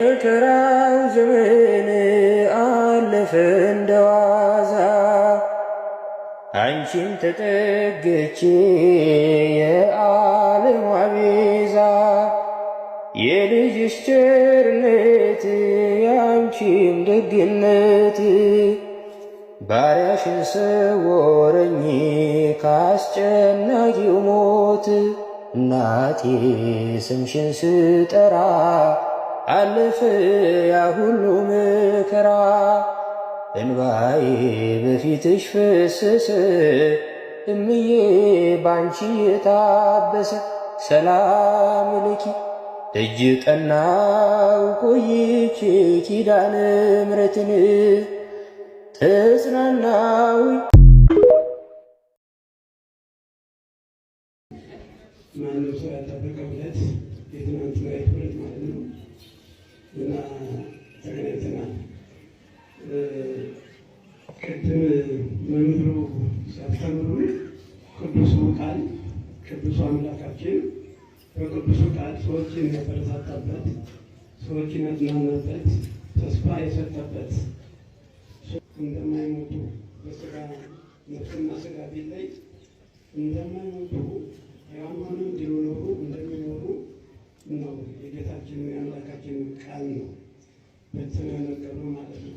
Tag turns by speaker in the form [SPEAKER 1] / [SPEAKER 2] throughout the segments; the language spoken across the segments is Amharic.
[SPEAKER 1] መከራው ዘመን አለፈ እንደዋዛ አንቺን ተጠግቼ የዓለም ቤዛ የልጅሽ ቸርነት ያንቺም ደግነት ባሪያሽን ሰወረኝ ካስጨናቂው ሞት እናቴ ስምሽን ስጠራ አለፈ ያ ሁሉ መከራ እንባዬ በፊትሽ ፈሰሰ እምዬ ባንቺ የታበሰ ሰላም ለኪ ደጅ ጠናው ቆይቼ ኪዳነ ምሕረትን ተጽናናው
[SPEAKER 2] ማንም ሰው ያልጠበቀበት የትናንትና የትውልድ ማለት ነው እና ተገናኝተናል። ቅድም መምህሩ ሲያስተምሩ ቅዱሱ ቃል ቅዱሱ አምላካችን በቅዱሱ ቃል ሰዎችን ያበረታታበት፣ ሰዎችን ያጽናናበት፣ ተስፋ የሰጠበት እንደማይሞቱ በስጋ ነፍስና ስጋ ቢለይ እንደማይሞቱ ያማኑ እንዲኖሩ እንደሚኖሩ ነው የጌታችን የአምላካችን ቃል ነው በተነገሩ ማለት ነው።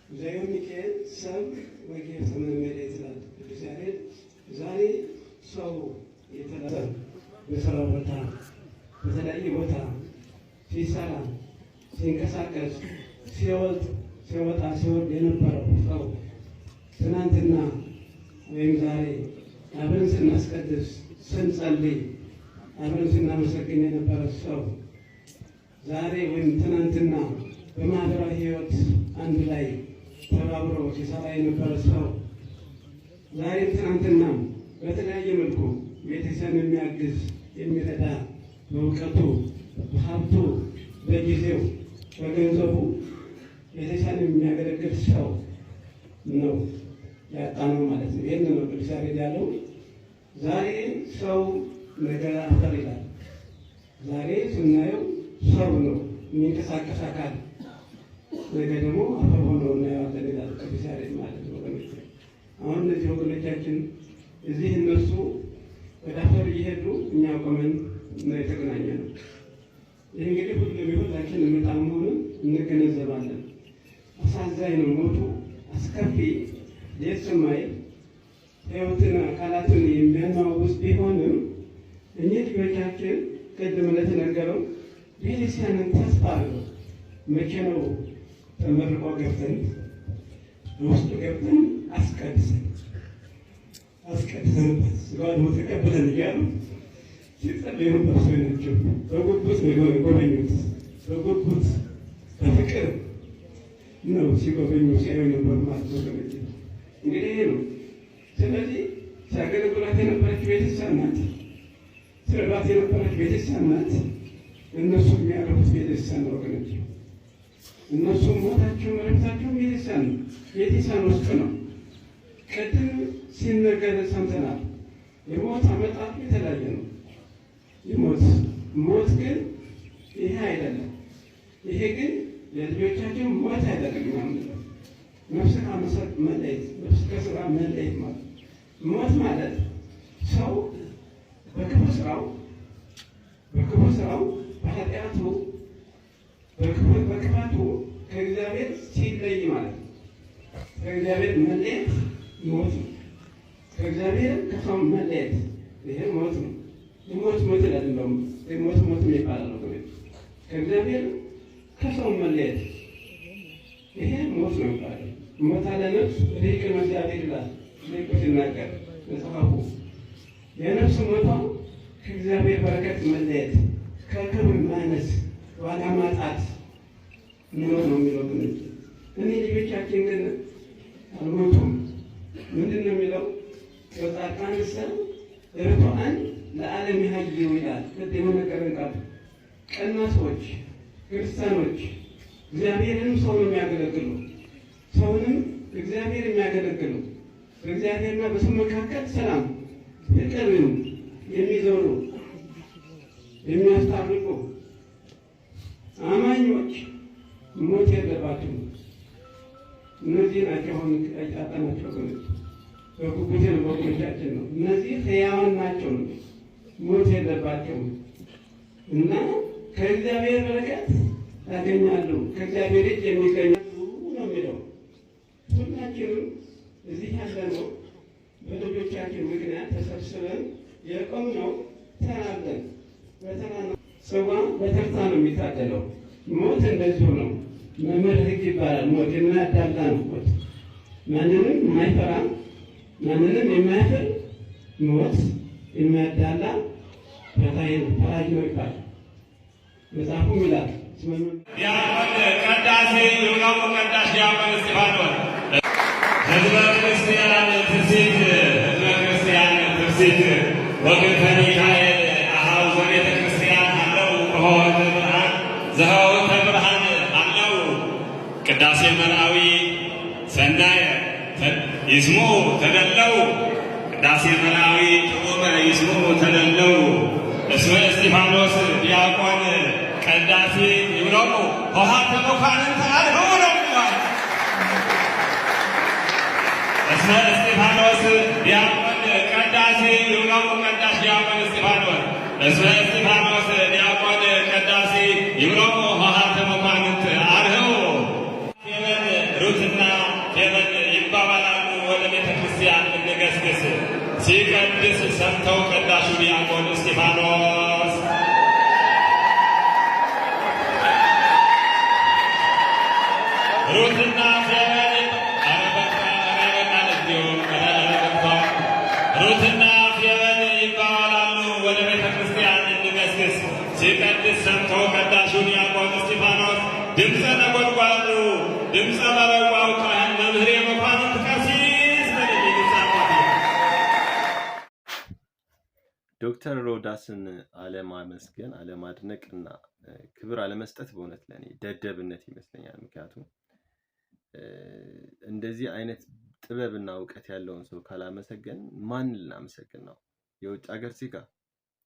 [SPEAKER 2] እግዚአብሔር ሚካኤል ሰብ ወጌር ተመመደ ይላል ቅዱስ ያሬድ። ዛሬ ሰው የተላጠ በስራ ቦታ በተለያየ ቦታ ሲሰራ ሲንቀሳቀስ ሲወጣ ሲወርድ የነበረው ሰው ትናንትና ወይም ዛሬ አብረን ስናስቀድስ ስንጸልይ አብረን ስናመሰግን የነበረ ሰው ዛሬ ወይም ትናንትና በማህበራዊ ሕይወት አንድ ላይ ተባብሮ ሲሰራ የነበረ ሰው ዛሬ ትናንትና በተለያየ መልኩ ቤተሰብ የሚያግዝ የሚረዳ በእውቀቱ በሀብቱ በጊዜው በገንዘቡ ቤተሰብ የሚያገለግል ሰው ነው ያጣነው ማለት ነው። ይህን ነው ቅዱስ ያሬድ ያለው። ዛሬ ሰው ነገ አፈር ይላል። ዛሬ ስናየው ሰው ነው የሚንቀሳቀስ አካል፣ ነገ ደግሞ አፈር ሆኖ እናየዋለን ይላል ቅዱስ ያሬድ ማለት ነው። ወገኖች አሁን እነዚህ ወገኖቻችን እዚህ እነሱ ወደ አፈር እየሄዱ እኛ ቆመን ነው የተገናኘ ነው። ይህ እንግዲህ ሁሉም የሁላችን እምጣ መሆኑን እንገነዘባለን። አሳዛኝ ነው ሞቱ፣ አስከፊ ደስ የማይል ሕይወትን አካላትን የሚያናውዝ ቢሆንም እኚህ ልጆቻችን ቅድም እንደተነገረው ቤተክርስቲያንን ተስፋ አለው። መቼ ነው ተመርቆ ገብተን ውስጡ ገብተን አስቀድሰንበት ስጋውን ተቀብለን እያሉ ሲጸልዩበት ሰው ናቸው። በጉጉት ነው የጎበኙት፣ በጉጉት በፍቅር ነው ሲጎበኙ ሲያዩ ነበር ማለት ነው። እንግዲህ ይሄ ነው። ስለዚህ ሲያገለግሏት የነበረች ቤተክርስቲያን ናት፣ ሲረዷት የነበረች ቤተክርስቲያን ናት። እነሱ የሚያረፉት ቤተክርስቲያን ነው ወገኖች። እነሱ ሞታቸው መረፍታቸው ቤተክርስቲያን ውስጥ ነው። ቅድም ሲነገር ሰምተናል። የሞት አመጣጡ የተለያየ ነው። ሞት ግን ይሄ አይደለም። ይሄ ግን የልጆቻቸው ሞት አይደለም ማለት ነው። ነፍስ ከመሰረት መለየት፣ ነፍስ ከስራ መለየት ማለት ሞት ማለት ሰው በክፉ ስራው በኃጢአቱ በክፋቱ ከእግዚአብሔር ሲለይ ማለት ነው። ከእግዚአብሔር መለየት ሞት ነው። ከእግዚአብሔር ከሰው መለየት ይሄ ሞት ነው። ሞት አይደለም። ሞት ይባላል ነው። ከእግዚአብሔር ከሰው መለየት ይሄ ሞት ነው ይባላል። ሞት አለ ነፍስ ሊቅ እግዚአብሔር ይላል ሊቁ ሲናገር መጽሐፉ። የነፍስ ሞቷ ከእግዚአብሔር በረከት መለየት፣ ከክብር ማነስ፣ ዋጋ ማጣት ነው የሚለው። ግን እኔ ልጆቻችን ግን አልሞቱም። ምንድን ነው የሚለው? ወጣቃን ሰው ርቱዓን ለዓለም ይሃይዩ ይላል። ቅድም የነገረን ቃል ቀና ሰዎች ክርስቲያኖች እግዚአብሔርንም ሰውን የሚያገለግሉ ሰውንም እግዚአብሔር የሚያገለግሉ በእግዚአብሔርና በሰው መካከል ሰላም ፍቅር የሚዘሩ የሚያስታርቁ አማኞች ሞት የለባቸውም። እነዚህ ናቸው አሁን ያጣናቸው ወገኖች፣ በጉጉት ነው ወገኖቻችን ነው። እነዚህ ሕያዋን ናቸው፣ ሞት የለባቸውም እና ከእግዚአብሔር በረከት ያገኛሉ። ከእግዚአብሔር እጅ የሚገኛሉ ነው የሚለው። ሁላችንም እዚህ ያለነው በልጆቻችን ምክንያት ተሰብስበን የቆምነው ተራለን በተራ ነው። ጽዋ በተርታ ነው የሚታደለው። ሞት እንደዚሁ ነው። መምህር ሕግ ይባላል። ሞት የማያዳላ ነው። ሞት ማንንም የማይፈራ ማንንም የማያፍር ሞት የማያዳላ ፈታኝ ነው ይባላል። መጽሐፉም ይላል
[SPEAKER 3] ዲያቆን ቀዳሴ ይሁነው ቀዳሽ ዲያቆን እስጢፋኖስ ህዝበ ክርስቲያን ትርሲት ወግንተ ሚካኤል አኀው ዘቤተ ክርስቲያን አለው ሆወተ ብርሃን ዘሆወተ ብርሃን አለው ቅዳሴ መርአዊ ሰናየ ይስሙ ተደለው ቅዳሴ መርአዊ ጥዑመ ይስሙ ተደለው እስመ እስጢፋኖስ ዲያቆን ቀዳሴ ይብሎሙ ሆሃተ መኳንንት አልሆኑ ነው ይላል። እስመ እስጢፋኖስ ዲያቆን ቀዳሴ ይብሎሙ ቀዳሽ ዲያቆን እስጢፋኖስ እስመ እስጢፋኖስ ዲያቆን ቀዳሴ ይብሎሙ ሆሃተ መኳንንት አልሆኑ። ፌበን ሩትና ፌበን ይባባላሉ። ወደ ቤተ ክርስቲያን እንገስግስ። ሲቀድስ ሰምተው ቀዳሹ ዲያቆን እስጢፋኖስ ሩትና ሩትና ፌበን ይባባላሉ። ወደ ቤተ ክርስቲያን እንገስግስ። ሲቀድስ ሰምተው ቀዳሹ ዲያቆን እስጢፋኖስ ድምፀ ነጎድጓዱ ድምፀ መረዋው ካህን መምህር የመኳንንት ቀሲስ
[SPEAKER 4] ዶክተር ሮዳስን አለማመስገን አለማድነቅና ክብር አለመስጠት በእውነት ለኔ ደደብነት ይመስለኛል። ምክንያቱም እንደዚህ አይነት ጥበብና እውቀት ያለውን ሰው ካላመሰገን ማን ልናመሰግን ነው? የውጭ ሀገር ዜጋ፣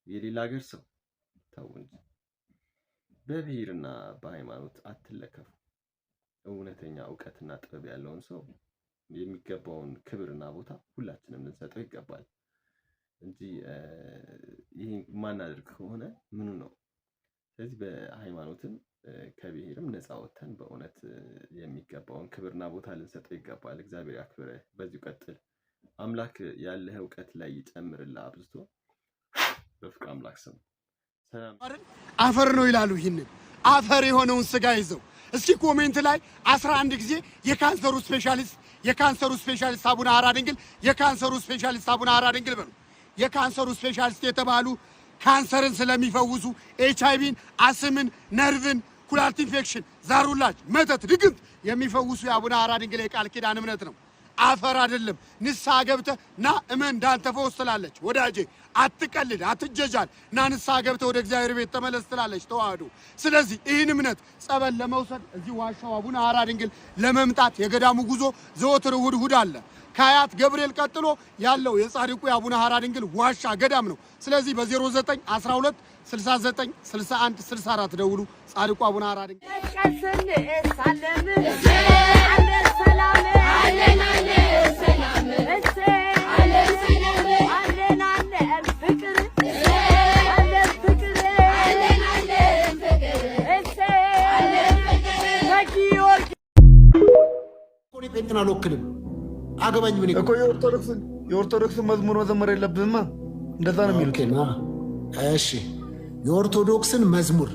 [SPEAKER 4] የሌላ ሀገር ሰው ተው እንጂ። በብሔርና በሃይማኖት አትለከፉ። እውነተኛ እውቀትና ጥበብ ያለውን ሰው የሚገባውን ክብርና ቦታ ሁላችንም ልንሰጠው ይገባል እንጂ ይሄ ማናደርግ ከሆነ ምኑ ነው? ስለዚህ በሃይማኖትም ከብሔርም ነፃ ወጥተን በእውነት የሚገባውን ክብርና ቦታ ልንሰጠው ይገባል። እግዚአብሔር ያክብርህ፣ በዚሁ ቀጥል። አምላክ ያለህ እውቀት ላይ ይጨምርልህ አብዝቶ። በፍቅር አምላክ ስም ሰላም።
[SPEAKER 5] አፈር ነው ይላሉ። ይህንን አፈር የሆነውን ስጋ ይዘው እስቲ ኮሜንት ላይ 11 ጊዜ የካንሰሩ ስፔሻሊስት አቡነ ሐራ ድንግል የካንሰሩ ስፔሻሊስት አቡነ ሐራ ድንግል በሉ። የካንሰሩ ስፔሻሊስት የተባሉ ካንሰርን ስለሚፈውሱ ኤችአይቪን፣ አስምን፣ ነርቭን፣ ኩላሊት ኢንፌክሽን፣ ዛሩላጅ፣ መተት፣ ድግምት የሚፈውሱ የአቡነ ሐራ ድንግል የቃል ኪዳን እምነት ነው። አፈር አይደለም። ንስሐ ገብተህ ና እመን እንዳንተ ፈውስ ትላለች። ወዳጄ አትቀልድ፣ አትጀጃል። ና ንስሐ ገብተህ ወደ እግዚአብሔር ቤት ተመለስ ትላለች ተዋህዶ። ስለዚህ ይህን እምነት ጸበል ለመውሰድ እዚህ ዋሻው አቡነ ሐራ ድንግል ለመምጣት የገዳሙ ጉዞ ዘወትር እሑድ እሑድ አለ። ከአያት ገብርኤል ቀጥሎ ያለው የጻድቁ የአቡነ ሐራ ድንግል ዋሻ ገዳም ነው። ስለዚህ በ09 12 69 61 64 ደውሉ። ጻድቁ አቡነ ሐራ ድንግል ጴንጤን አልወክልም። አገባኝ ምን
[SPEAKER 6] እኮ የኦርቶዶክስን መዝሙር መዘመር የለብህማ። እንደዛ ነው የሚሉት።
[SPEAKER 5] እሺ የኦርቶዶክስን መዝሙር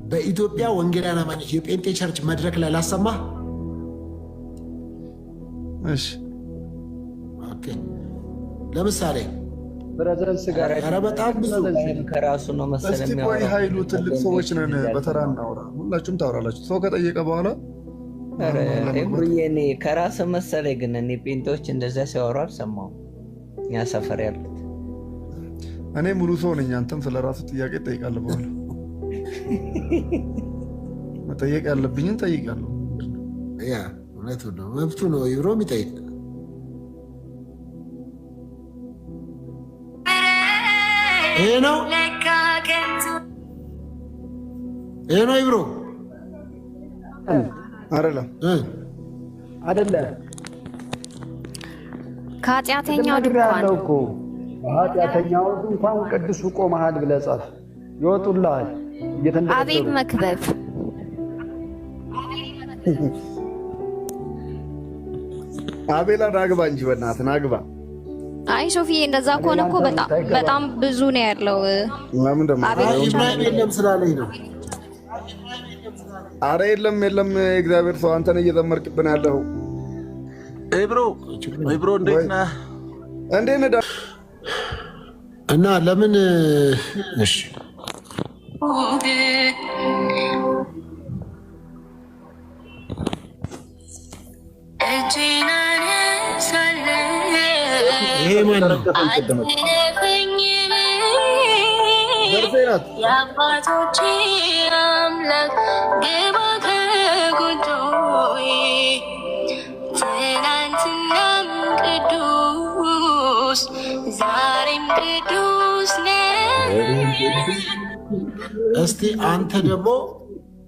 [SPEAKER 5] በኢትዮጵያ ወንጌላውያን አማኞች የጴንጤ ቸርች መድረክ ላይ ላሰማህ።
[SPEAKER 6] እሺ
[SPEAKER 5] ኦኬ። ለምሳሌ
[SPEAKER 1] ብረዘንስ ጋር
[SPEAKER 5] በጣም ብዙ
[SPEAKER 1] ከራሱ ነው መሰለኝ።
[SPEAKER 6] እስቲ ቆይ ኃይሉ ትልቅ ሰዎች ነን፣ በተራ እናውራ። ሁላችሁም ታወራላችሁ። ሰው ከጠየቀ በኋላ
[SPEAKER 1] እኔ ከራስ መሰለኝ። ግን እኔ ጴንጤዎች እንደዛ ሲያወሩ አልሰማሁም። እኛ ሰፈር ያሉት
[SPEAKER 6] እኔ ሙሉ ሰው ነኝ። አንተም ስለ ራሱ ጥያቄ ትጠይቃለህ። በኋላ መጠየቅ ያለብኝን ጠይቃለሁ።
[SPEAKER 5] ያ እውነቱ ነው፣ መብቱ ነው። ይብሮም ይጠይቅ። ይሄ ነው
[SPEAKER 7] ይሄ ነው ይብሮ
[SPEAKER 5] አይደለ
[SPEAKER 8] ከኃጢአተኛው ድንኳን
[SPEAKER 5] እኮ ኃጢአተኛው ድንኳን ቅዱስ ቆመሃል ብለህ ጻፍ ይወጡልሃል።
[SPEAKER 8] አቤት መክበብ
[SPEAKER 6] አቤላ ናግባ እንጂ በእናትህ ናግባ።
[SPEAKER 8] አይ ሶፊዬ እንደዛ ከሆነ እኮ በጣም ብዙ ነው ያለው።
[SPEAKER 6] ለምን ደሞ
[SPEAKER 7] ኢብራሂም የለም ስላለኝ ነው።
[SPEAKER 6] አረ የለም እግዚአብሔር ሰው አንተ ነህ እየዘመርክብን ያለው።
[SPEAKER 9] ኢብሮ እንዴት ነህ?
[SPEAKER 6] እንዴት ነህ?
[SPEAKER 7] እና ለምን እሺ ይሄ ማን ነው?
[SPEAKER 10] የአባቶቼ አምላክ ግባ ከጎጆዬ ትናንትናም ቅዱስ ዛሬም ቅዱስ ነህ።
[SPEAKER 7] እስቲ አንተ ደግሞ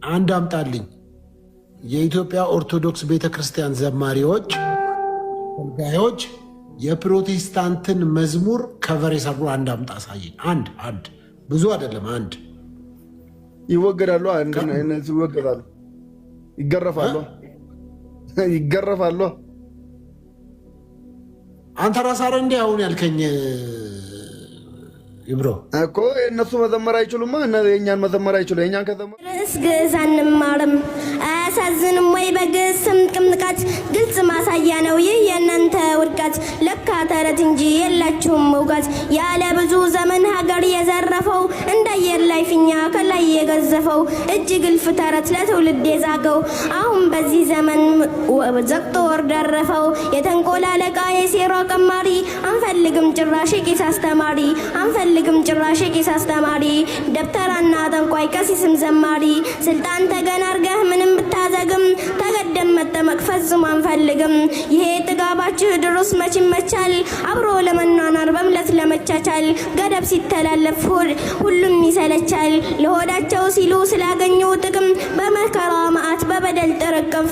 [SPEAKER 7] አንድ አምጣልኝ። የኢትዮጵያ ኦርቶዶክስ ቤተክርስቲያን ዘማሪዎች አገልጋዮች የፕሮቴስታንትን መዝሙር ከቨር የሰሩ አንድ አምጣ አሳየኝ። አንድ ብዙ አይደለም አንድ።
[SPEAKER 6] ይወገዳሉ ይገረፋሉ።
[SPEAKER 7] አንተ ራስህ አይደል እንዴ አሁን ያልከኝ ይብሮ
[SPEAKER 6] እኮ እነሱ መዘመር አይችሉማ። የእኛን መዘመር አይችሉ። የእኛን ከዘመር
[SPEAKER 10] ርዕስ ግዕዝ አንማርም። አያሳዝንም ወይ? በግዕዝ ስም ቅምጥቃት ግልጽ ማሳያ ነው ይህ የእናንተ ውድቀት። ለካ ተረት እንጂ የላችሁም እውቀት። ያለ ብዙ ዘመን ሀገር የዘረፈው እንዳየር ላይ ፊኛ ከላይ የገዘፈው እጅግ እልፍ ተረት ለትውልድ የዛገው አሁን በዚህ ዘመን ዘግቶ ወር ደረፈው። የተንኮል አለቃ የሴራ ቀማሪ አንፈልግም ጭራሽ ቄስ አስተማሪ አንፈልግም ጭራሽ ቄስ አስተማሪ ደብተራና ጠንቋይ ቀሲስም ዘማሪ ስልጣን ተገን አርገህ ምንም ብታዘግም ተገደም መጠመቅ ፈጽሞ አንፈልግም። ይሄ ጥጋባችሁ ድሮስ መች ይመቻል አብሮ ለመኗኗር በምለት ለመቻቻል ገደብ ሲተላለፍ ሁሉም ይሰለቻል። ለሆዳቸው ሲሉ ስላገኙ ጥቅም በመከራ መዓት በበደል ጥርቅፍ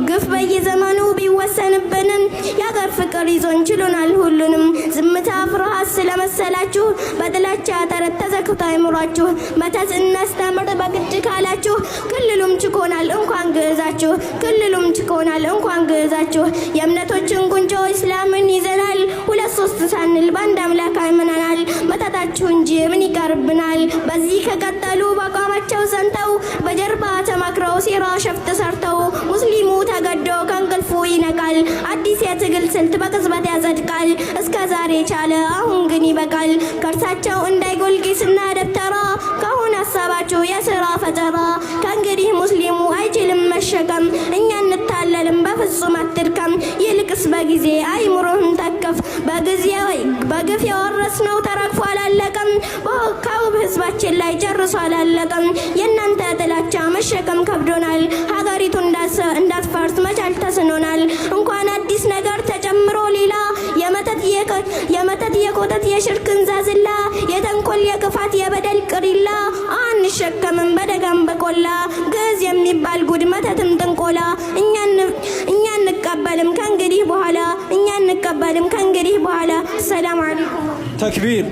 [SPEAKER 10] ግፍ በየዘመኑ ቢወሰንብንም የአገር ፍቅር ይዞን ችሎናል ሁሉንም። ዝምታ ፍርሃት ስለመሰላችሁ በጥላቻ ተረት ተዘግቶ አይምሯችሁ መተት እናስተምር በግድ ካላችሁ ክልሉም ችኮናል እንኳን ግዕዛችሁ ክልሉም ችኮናል እንኳን ግዕዛችሁ። የእምነቶችን ጉንጮ እስላምን ይዘናል ሁለት ሶስት ሳንል በአንድ አምላክ አምነናል። መተታችሁ እንጂ ምን ይቀርብናል? በዚህ ከቀጠሉ በአቋማቸው ጸንተው በጀርባ ተማክረው ሴራ ሸፍጥ ሰርተው ሙስሊሙ ተገዶ ከእንቅልፉ ይነቃል። አዲስ የትግል ስልት በቅጽበት ያጸድቃል። እስከ ዛሬ ቻለ አሁን ግን ይበቃል። ከእርሳቸው እንዳይጎል ቄስና ደብተራ ከአሁን ሀሳባችሁ የሥራ ፈጠራ። ከእንግዲህ ሙስሊሙ አይችልም መሸከም እኛ እንታለልም በፍጹም አትድከም። ይልቅስ በጊዜ አይምሮህን ተከፍ በግፍ የወረስነው ተረግፎ አላለቀም። ከውብ ህዝባችን ላይ ጨርሶ አላለቀም። የእናንተ ጥላቻ መሸከም ከብዶናል። ሀገሪቱ እንዳትፈርስ መቻል ተስኖናል። እንኳን አዲስ ነገር ተጨምሮ ሌላ የመተት የኮተት የሽርክን ዛዝላ የተንኮል የክፋት የበደል ቅሪላ አንሸከምም በደጋም በቆላ ግዕዝ የሚባል ጉድ መተትም ጥንቆላ እኛ እንቀበልም ከእንግዲህ በኋላ ሰላም አለይኩም ተክቢር